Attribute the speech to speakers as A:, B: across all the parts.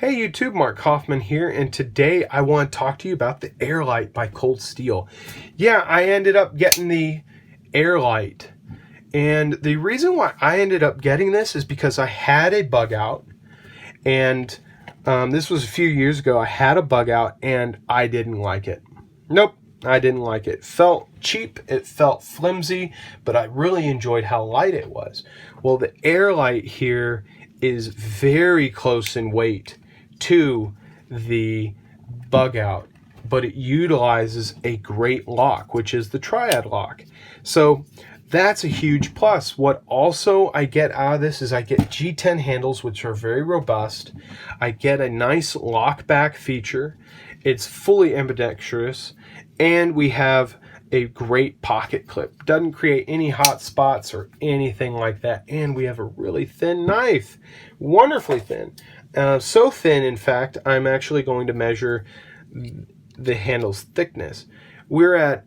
A: Hey YouTube, Mark Hoffman here, and today I want to talk to you about the Air Lite by Cold Steel. Yeah, I ended up getting the Air Lite, and the reason why I ended up getting this is because I had a bug out, and this was a few years ago. I had a bug out, and I didn't like it. Nope, I didn't like it. It felt cheap, it felt flimsy, but I really enjoyed how light it was. Well, the Air Lite here is very close in weight to the bug out, but it utilizes a great lock, which is the triad lock. So that's a huge plus. What also I get out of this is I get G10 handles, which are very robust. I get a nice lock back feature. It's fully ambidextrous, and we have a great pocket clip. Doesn't create any hot spots or anything like that. And we have a really thin knife, wonderfully thin. So thin, in fact, I'm actually going to measure the handle's thickness. We're at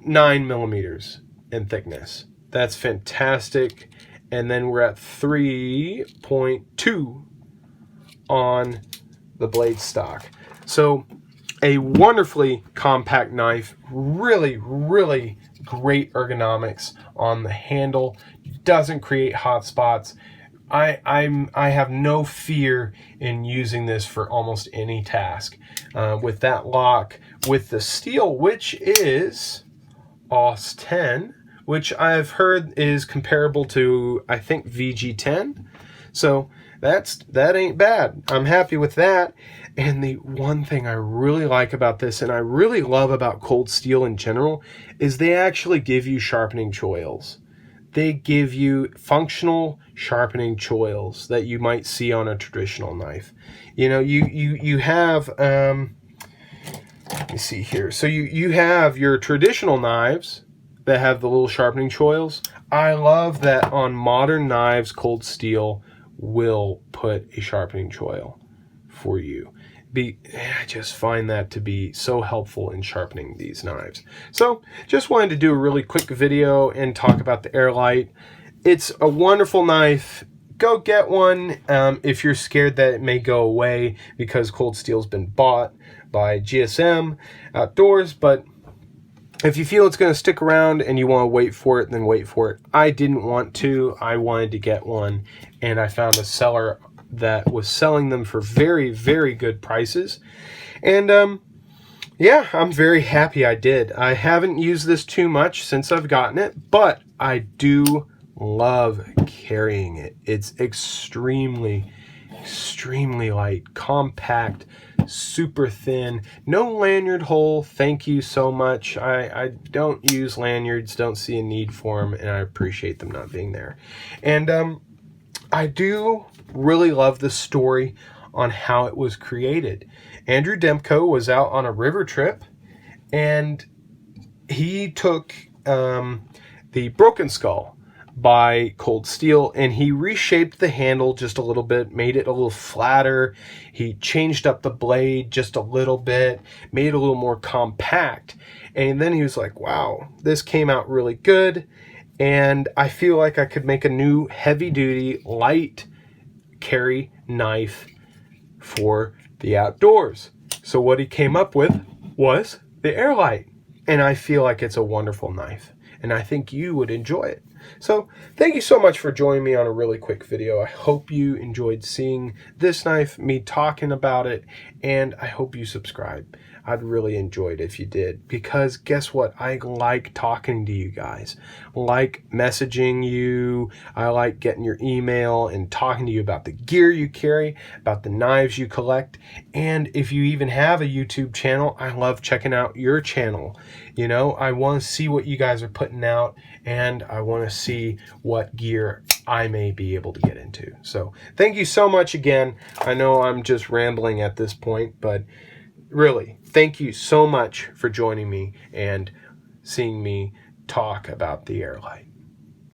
A: 9 millimeters in thickness. That's fantastic. And then we're at 3.2 on the blade stock. So a wonderfully compact knife, really great ergonomics on the handle, doesn't create hot spots. I have no fear in using this for almost any task. With that lock, with the steel, which is AUS 10, which I've heard is comparable to, I think, VG10. So that ain't bad. I'm happy with that. And the one thing I really like about this, and I really love about Cold Steel in general, is they actually give you sharpening choils. They give you functional sharpening choils that you might see on a traditional knife. You know, you have, let me see here. So you have your traditional knives that have the little sharpening choils. I love that on modern knives, Cold Steel will put a sharpening choil for you. I just find that to be so helpful in sharpening these knives. So just wanted to do a really quick video and talk about the Air Lite. It's a wonderful knife. Go get one if you're scared that it may go away because Cold Steel's been bought by GSM Outdoors. But if you feel it's going to stick around and you want to wait for it, then wait for it. I didn't want to. I wanted to get one, and I found a seller that was selling them for very good prices. And yeah, I'm very happy I did. I haven't used this too much since I've gotten it, but I do love carrying it. It's extremely light, compact, super thin, no lanyard hole. Thank you so much. I don't use lanyards, don't see a need for them, and I appreciate them not being there. And I do really love the story on how it was created. Andrew Demko was out on a river trip, and he took the Broken Skull by Cold Steel, and he reshaped the handle just a little bit, made it a little flatter. He changed up the blade just a little bit, made it a little more compact. And then he was like, wow, this came out really good, and I feel like I could make a new heavy-duty, light carry knife for the outdoors. So what he came up with was the Air Lite, and I feel like it's a wonderful knife, and I think you would enjoy it. So thank you so much for joining me on a really quick video. I hope you enjoyed seeing this knife, me talking about it, and I hope you subscribe. I'd really enjoy it if you did, because guess what? I like talking to you guys. I like messaging you. I like getting your email and talking to you about the gear you carry, about the knives you collect. And if you even have a YouTube channel, I love checking out your channel. You know, I want to see what you guys are putting out, and I want to see what gear I may be able to get into. So thank you so much again. I know I'm just rambling at this point, but really, thank you so much for joining me and seeing me talk about the Air Lite.